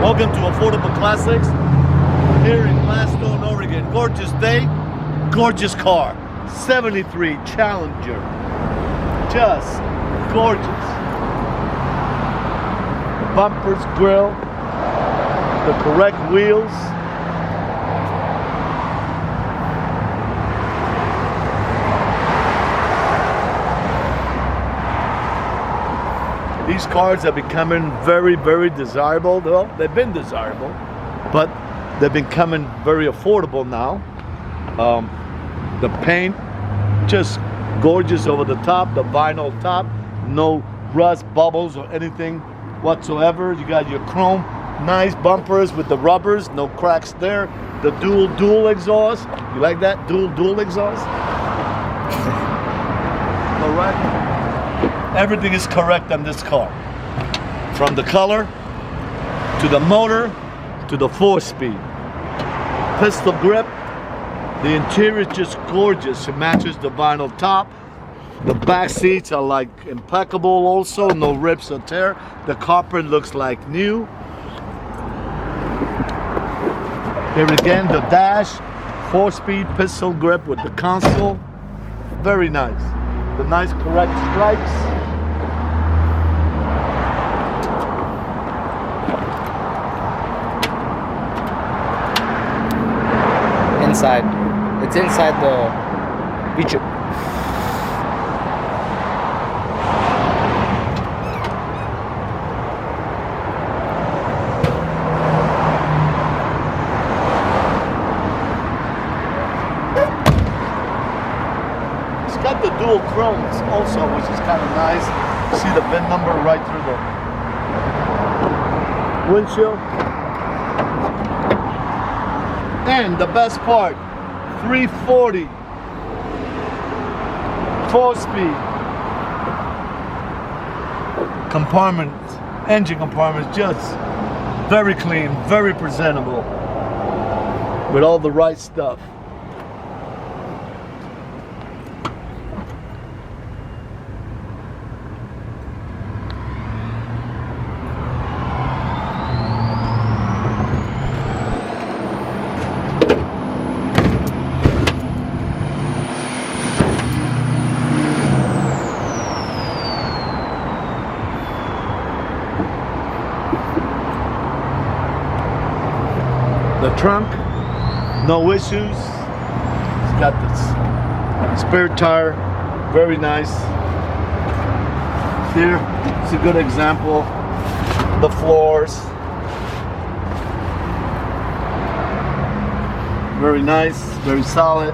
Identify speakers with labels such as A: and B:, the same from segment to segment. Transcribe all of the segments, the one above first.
A: Welcome to Affordable Classics here in Gladstone, Oregon. Gorgeous day, gorgeous car. 73 Challenger. Just gorgeous. Bumpers, grille, the correct wheels. These cars are becoming very, very desirable. Well, they've been desirable, but they're becoming very affordable now. The paint, just gorgeous over the top, the vinyl top, no rust, bubbles, or anything whatsoever. You got your chrome, nice bumpers with the rubbers, no cracks there. The dual exhaust. You like that? Dual exhaust? All right. Everything is correct on this car. From the color, to the motor, to the 4-speed. Pistol grip. The interior is just gorgeous. It matches the vinyl top. The back seats are like impeccable also. No rips or tear. The carpet looks like new. Here again, the dash. 4-speed pistol grip with the console. Very nice. The nice correct stripes.
B: Inside. It's inside the feature.
A: It's got the dual chromes also, which is kind of nice. You see the VIN number right through the windshield. And the best part, 340, 4-speed compartments, engine compartments, just very clean, very presentable, with all the right stuff. The trunk, no issues. It's got this spare tire, very nice. Here, it's a good example. The floors, very nice, very solid.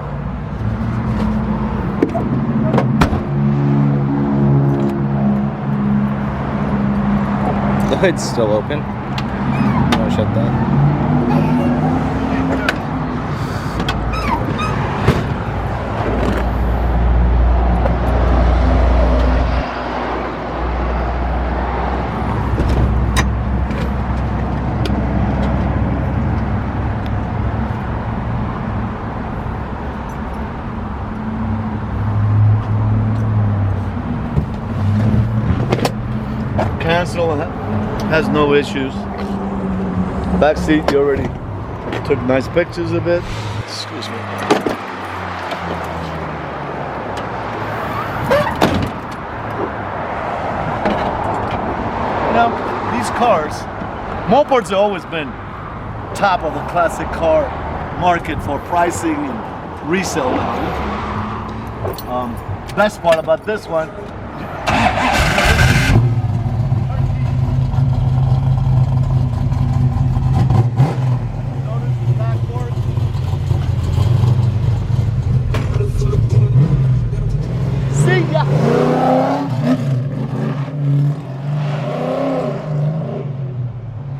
B: The hood's still open. I'll shut that.
A: Cancel has no issues. Back seat, you already took nice pictures of it. Excuse me. Now, these cars, Mopars have always been top of the classic car market for pricing and resale value. Best part about this one,